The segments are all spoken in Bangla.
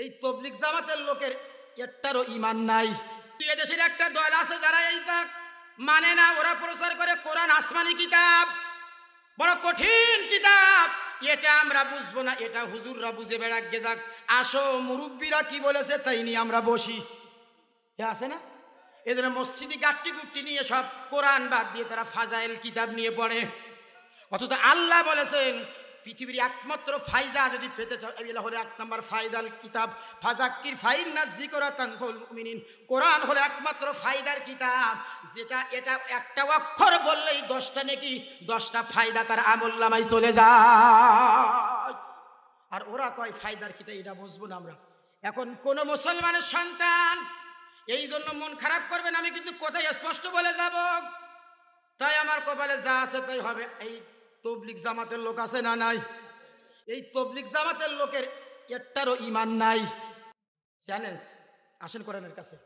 এই তবলিগ জামাতের লোকের একটারও ঈমান নাই। এদেশের একটা দল আছে যারা এইটা মানে না, ওরা প্রচার করে কোরআন আসমানি কিতাব, বড় কঠিন কিতাব, এটা আমরা বুঝবো না, এটা হুজুররা বুঝে বেড়াকে যাক, আসো মুরব্বীরা কি বলেছে তাই নিয়ে আমরা বসি। এ আছে না? এই জন্য মসজিদে গাট্টি গুট্টি নিয়ে সব কোরআন বাদ দিয়ে তারা ফাজাইল কিতাব নিয়ে পড়ে। অথচ আল্লাহ বলেছেন পৃথিবীর একমাত্র ফায়দা যদি পেতে চাও এগুলো হলো 1 নম্বর ফায়দাল কিতাব, ফাজাক্কির ফাইন্না যিকরা তানফাউল মুমিনিন। কোরআন হলো একমাত্র ফায়দার কিতাব, যেটা এটা একটা অক্ষর বললেই 10টা নেকি 10টা ফায়দা তার আমলনামায় চলে যায়। আর ওরা কয় ফায়দার কিতাব, এটা বুঝবো না আমরা। এখন কোন মুসলমানের সন্তান এই জন্য মন খারাপ করবেন, আমি কিন্তু কোথায় স্পষ্ট বলে যাব, তাই আমার কপালে যা আছে তাই হবে। এই তবলিগ জামাতের লোক আছে না নাই? এই তবলিগ জামাতের লোকের একটারও ঈমান নাই। চ্যালেঞ্জ, আসেন কোরআনের কাছে।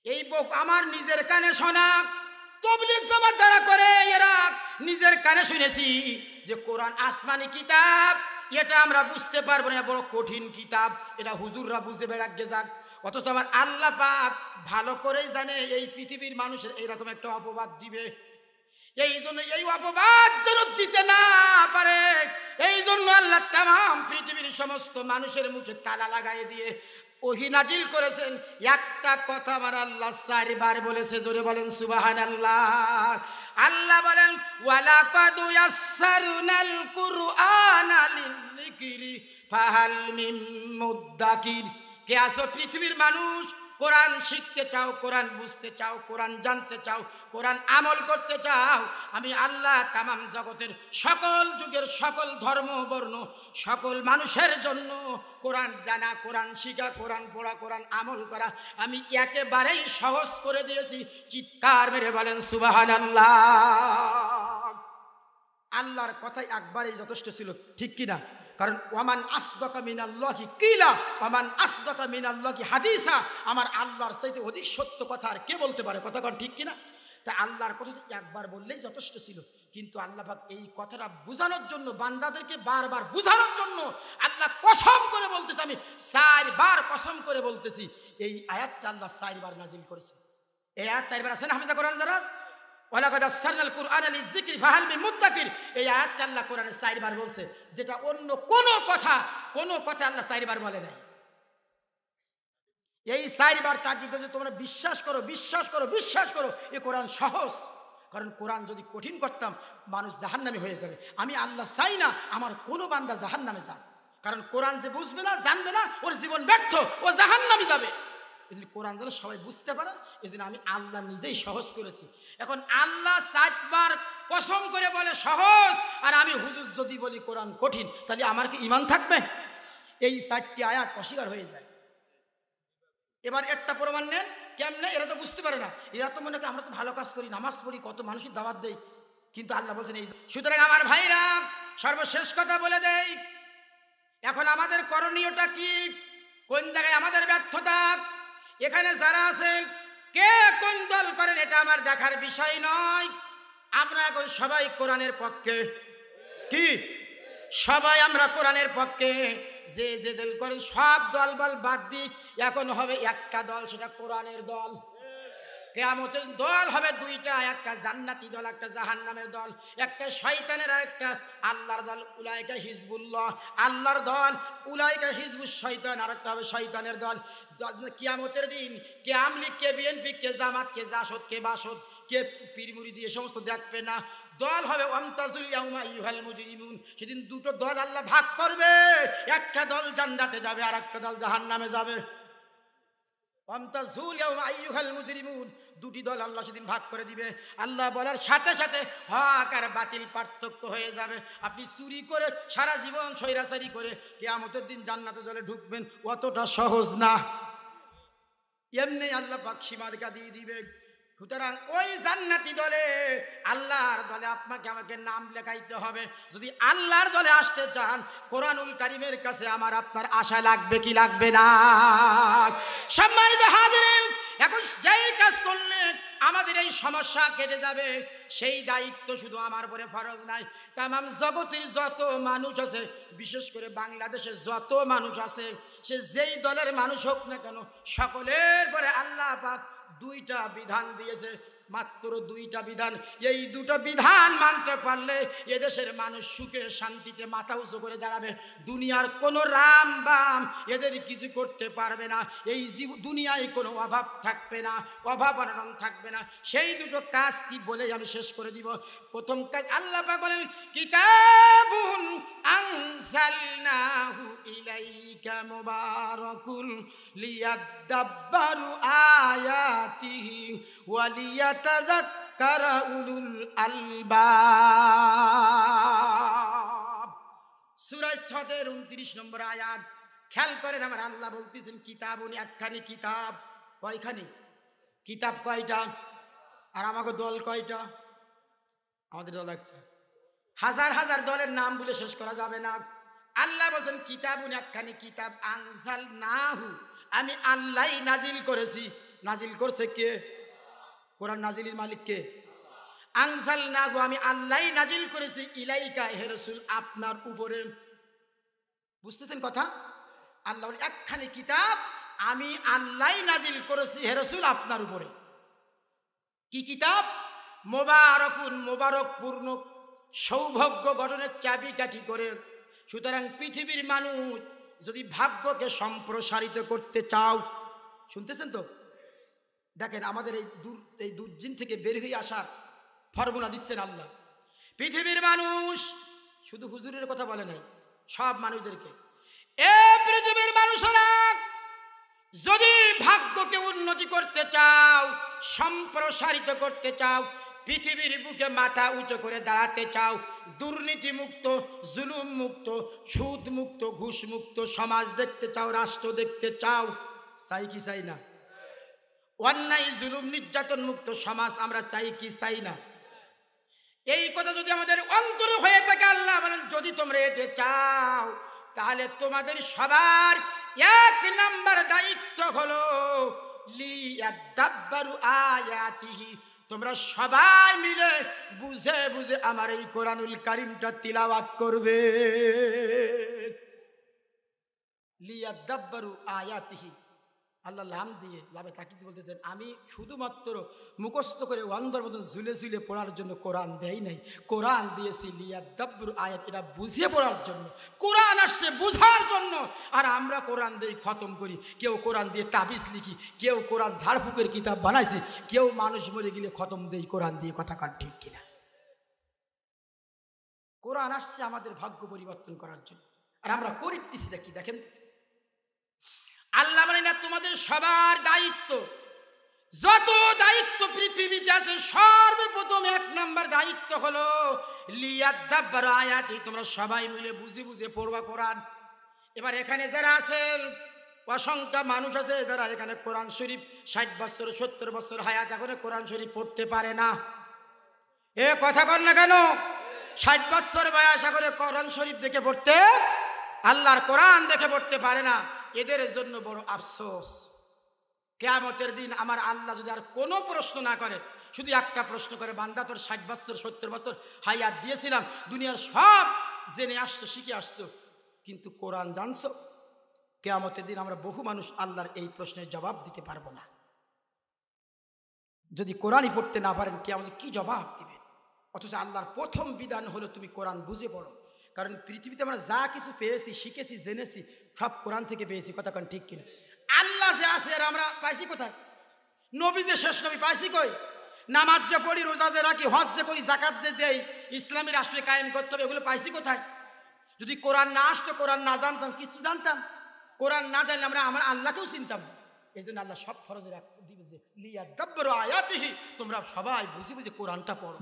এই বুক আমার নিজের কানে শোনা, তবলিগ জামাত যারা করে এরা নিজের কানে শুনেছি যে কোরআন আসমানি কিতাব, এটা আমরা বুঝতে পারবো না, বড় কঠিন কিতাব, এটা হুজুররা বুঝে বেড়াকে যাক। অথচ আমার আল্লাহ পাক ভালো করেই জানে এই পৃথিবীর মানুষের এইরকম একটা অপবাদ দিবে। এই জন্য এই অপবাদ যেন দিতে না পারে, এই জন্য আল্লাহ তামাম পৃথিবীর সমস্ত মানুষের মুখে তালা লাগাই দিয়ে ওহী নাজিল করেছেন। একটা কথা আমার আল্লাহ 4 বার বলেছে, জোরে বলেন সুবহানাল্লাহ। আল্লাহ বলেন ওয়ালাকাদ ইয়াসসারনাল কুরআনা লিযিকরি ফাহাল মিন মুদ্দাকির। কে আসো পৃথিবীর মানুষ, কোরআন শিখতে চাও, কোরআন বুঝতে চাও, কোরআন জানতে চাও, কোরআন আমল করতে চাও, আমি আল্লাহ তামাম জগতের সকল যুগের সকল ধর্ম বর্ণ সকল মানুষের জন্য কোরআন জানা, কোরআন শিখা, কোরআন পড়া, কোরআন আমল করা আমি একেবারেই সহজ করে দিয়েছি। চিৎকার মেরে বলেন সুবহানাল্লাহ। আল্লাহর কথাই একবারই যথেষ্ট ছিল, ঠিক কিনা? কারণ ওয়ামান আসদাকা মিনাল্লাহি কিলা ওয়ামান আসদাকা মিনাল্লাহি হাদিসা, আমার আল্লাহর চাইতে অধিক সত্য কথা আর কে বলতে পারে? কথা কোন ঠিক কিনা? তা আল্লাহর কথা একবার বললেই যথেষ্ট ছিল, কিন্তু আল্লাহ পাক এই কথাটা বোঝানোর জন্য, বান্দাদেরকে বারবার বোঝানোর জন্য আল্লাহ কসম করে বলতেছে, আমি 4 বার কসম করে বলতেছি, এই আয়াতটা আল্লাহ 4 বার নাজিল করেছে। এই আয়াত 4 বার আছে না হাফেজা কোরআন যারা? ওয়ালাকাদ ইয়াসসারনাল কুরআনা লিযিকরি ফাহাল মিন মুদ্দাকির, এই আয়াতটা আল্লাহ কোরআনে 4 বার বলছে, যেটা অন্য কোন কথা আল্লাহ 4 বার বলে নাই। এই 4 বার তাকিদ করে তোমরা বিশ্বাস করো, বিশ্বাস করো, বিশ্বাস করো, এই কোরআন সহজ। কারণ কোরআন যদি কঠিন করতাম মানুষ জাহান্নামী হয়ে যাবে। আমি আল্লাহ চাই না আমার কোনো বান্দা জাহান্নামে যাক, কারণ কোরআন যে বুঝবে না, জানবে না, ওর জীবন ব্যর্থ, ও জাহান্নামে যাবে। এই জন্য কোরআন যেন সবাই বুঝতে পারে, এই জন্য আমি আল্লাহ নিজেই সহজ করেছি। এখন আল্লাহ 4 বার কসম করে বলে সহজ, আর আমি হুজুর যদি বলি কোরআন কঠিন, তাহলে আমার কি ঈমান থাকবে? এই 4টি আয়াত অস্বীকার হয়ে যায়। এবার একটা প্রমাণ নেন, কেমনে? এরা তো বুঝতে পারে না, এরা তো মনে করে আমরা তো ভালো কাজ করি, নামাজ পড়ি, কত মানুষের দাওয়াত দেই, কিন্তু আল্লাহ বলছেন এই। সুতরাং আমার ভাইরা সর্বশেষ কথা বলে দেই, এখন আমাদের করণীয়টা কি? কোন জায়গায় আমাদের ব্যর্থতা? এখানে যারা আছে কে কোন দল করেন এটা আমার দেখার বিষয় নয়। আমরা এখন সবাই কোরআনের পক্ষে, কি সবাই আমরা কোরআনের পক্ষে। যে যে দল করেন সব দল বল বাদ দিক, এখন হবে একটা দল, সেটা কোরআনের দল। কিয়ামতের দল হবে 2টা, একটা জান্নাতি দল, একটা জাহান্নামের দল, একটা শয়তানের আর একটা আল্লাহর দল। উলাইকা হিজবুল্লাহ, আল্লাহর দল, উলাইকা হিজবুশ শয়তান, আর একটা হবে শয়তানের দল। কিয়ামতের দিন কে আমলি, কে বিএনপি, কে জামাত, কে জাসদ, কে বাসদ, কে পীর মুরিদি, এ সমস্ত দেখবে না। দল হবে ওয়ামতাজুল ইয়াউমা আইয়ুহাল মুজরিমুন। সেদিন 2টো দল আল্লাহ ভাগ করবে, একটা দল জান্নাতে যাবে আর একটা দল জাহান্নামে যাবে। ওয়ামতাজুল ইয়াউমা আইয়ুহাল মুজরিমুন, 2টি দল আল্লাহ সেদিন ভাগ করে দিবে। আল্লাহ বলার সাথে সাথে হক আর বাতিল পার্থক্য হয়ে যাবে। আপনি চুরি করে সারা জীবন স্বৈরাচারী করে কিয়ামতের দিন জান্নাতে দলে ঢুকবেন, অতটা সহজ না। এমনি আল্লাহ পাক সীমারেখা দিয়ে দিবে। সুতরাং ওই জান্নাতি দলে, আল্লাহর দলে আপনাকে আমাকে নাম লেখাইতে হবে। যদি আল্লাহর দলে আসতে চান, কোরআনুল কারীমের কাছে আমার আপনার আশা লাগবে কি লাগবে না? সম্মানিত হাজিরিন, এখন যেই কাজ করলে আমাদের এই সমস্যা কেটে যাবে, সেই দায়িত্ব শুধু আমার উপরে ফরজ নাই, তামাম জগতের যত মানুষ আছে, বিশেষ করে বাংলাদেশে যত মানুষ আছে, সে যেই দলের মানুষ হোক না কেন, সকলের পরে আল্লাহ পাক দুইটা বিধান দিয়েছে, মাত্র দুইটা বিধান। এই দুটো বিধান মানতে পারলে এদেশের মানুষ সুখে শান্তিতে মাথা উঁচু করে দাঁড়াবে। দুনিয়ার কোনো রাম বাম এদের কিছু করতে পারবে না। এই দুনিয়ায় কোনো অভাব থাকবে না, অভাব অনটন থাকবে না। সেই দুটো কাজ কি বলে আমি শেষ করে দিব। প্রথম কাজ আল্লাহ পাক বলেন, কিতাবুন আনজালনাহু ইলাইকা মুবারাকুল লিয়াদাব্বারু আয়াতিহি ওয়া লিয়াতাযাক্কারা উলুল আলবাব। সূরা 29 নম্বর আয়াত খেয়াল করেন, আমার আল্লাহ বলতেছেন কিতাবুন, একখানি কিতাব। কয়খানি কিতাব? কয়টা? আর আমাকে দল কয়টা? আমাদের দল একটা। হাজার হাজার দলের নাম বলে শেষ করা যাবে না। আল্লাহ বলছেন কিতাবুন, একখানি কিতাব, আনজালনাহু, আমি আল্লাহ নাজিল করেছি। নাজিল করছে কে? কোরআন নাজিলের মালিক কে? আনজালনাহু, আমি আল্লাহ নাজিল করেছি, ইলাইকা, হে রাসূল, আপনার উপরে। বুঝতেছেন কথা? আল্লাহ বলে একখানি কিতাব আমি আল্লাহ নাজিল করেছি হে রাসূল আপনার উপরে। কি কিতাব? মোবারকুন, মোবারকপূর্ণ, সৌভাগ্য গঠনের চাবিকাঠি করে। সুতরাং পৃথিবীর মানুষ যদি ভাগ্যকে সম্প্রসারিত করতে চাও, শুনতেছেন তো? দেখেন আমাদের এই দুর্জিন থেকে বের হয়ে আসার ফর্মুলা দিচ্ছেন আল্লাহ। পৃথিবীর মানুষ, শুধু হুজুরের কথা বলে নাই, সব মানুষদেরকে, এ পৃথিবীর মানুষরা যদি ভাগ্যকে উন্নতি করতে চাও, সম্প্রসারিত করতে চাও, পৃথিবীর বুকে মাথা উঁচু করে দাঁড়াতে চাও, দুর্নীতি মুক্ত, জুলুম মুক্ত, সুদ মুক্ত, ঘুষ মুক্ত সমাজ দেখতে চাও, রাষ্ট্র দেখতে চাও, চাই কি চাই না? অন্যায় জুলুম নির্যাতন মুক্ত সমাজ আমরা চাই কি চাই না? এই কথা যদি আমাদের অন্তরে হয়ে থাকে, আল্লাহ বলেন যদি তোমরা এটা চাও, তাহলে তোমাদের সবার এক নাম্বার দায়িত্ব হলো লিয়াদাব্বারু আয়াতিহি, তোমরা সবাই মিলে বুঝে বুঝে আমার এই কোরআনুল কারীমটা তিলাওয়াত করবে। লিয়াদাব্বারু আয়াতিহি, আল্লাহ লাম দিয়ে, লাভে তাকিদ বলতেছেন, আমি শুধুমাত্র মুখস্থ করে অন্ধর মতন ঝুলে ঝুলে পড়ার জন্য কোরআন দেই নাই, কোরআন দিয়েছি লিয়াদাব্বারু আয়াত, এটা বুঝিয়ে পড়ার জন্য। কোরআন আসছে বুঝার জন্য, আর আমরা কোরআন দিয়ে খতম করি। কেউ কোরআন দিয়ে তাবিজ লিখি, কেউ কোরআন ঝাড়ফুঁকের কিতাব বানাইছি, কেউ মানুষ মরে গেলে খতম দেই কোরআন দিয়ে। কথা কার ঠিক কিনা? কোরআন আসছে আমাদের ভাগ্য পরিবর্তন করার জন্য, আর আমরা করিতেছি কি দেখেন। আল্লাহ বলেন না, তোমাদের সবার দায়িত্ব, যত দায়িত্ব পৃথিবীতে আছে, সর্বপ্রথম এক নাম্বার দায়িত্ব হলো লিয়াদাব্বারু আয়াতি, তোমরা সবাই মিলে বুঝে বুঝে পড়বা কোরআন। এবার এখানে যারা আছেন, অসংখ্য মানুষ আছে যারা এখানে কোরআন শরীফ 60 বছর 70 বছর হায়াত এখনো কোরআন শরীফ পড়তে পারে না। এ কথা বল না কেন? 60 বছর বয়স এখনো কোরআন শরীফ দেখে পড়তে, আল্লাহর কোরআন দেখে পড়তে পারে না। এদের জন্য বড় আফসোস। কিয়ামতের দিন আমার আল্লাহ যদি আর কোনো প্রশ্ন না করে, শুধু একটা প্রশ্ন করে, বান্দা তোর 60 বছর 70 বছর হায়াত দিয়েছিলাম, দুনিয়ার সব জেনে আসছো, শিখে আসছো, কিন্তু কোরআন জানছো? কিয়ামতের দিন আমরা বহু মানুষ আল্লাহর এই প্রশ্নের জবাব দিতে পারবো না। যদি কোরআনই পড়তে না পারেন কিয়ামতে কি জবাব দিবেন? অথচ আল্লাহর প্রথম বিধান হলো তুমি কোরআন বুঝে পড়ো। কারণ পৃথিবীতে আমরা যা কিছু পেয়েছি, শিখেছি, জেনেছি, সব কোরআন থেকে পেয়েছি। কথা কান ঠিক কিনা? আল্লাহ যে আছে আর আমরা পাইছি কোথায়? নবী যে শেষ নবী পাইছি কই? নামাজ যে পড়ি, রোজা যে রাখি, হজ যে করি, জাকাত যে দেই, ইসলামী রাষ্ট্রে কায়েম করতে হবে, এগুলো পাইছি কোথায়? যদি কোরআন না আসতো, কোরআন না জানতাম, কিছু জানতাম, কোরআন না জানলে আমরা আমার আল্লাহকেও চিনতাম। এই জন্য আল্লাহ সব ফরজে দিবে যে লিয়াদাব্বারু আয়াতিহি, তোমরা সবাই বুঝে বুঝে কোরআনটা পড়ো।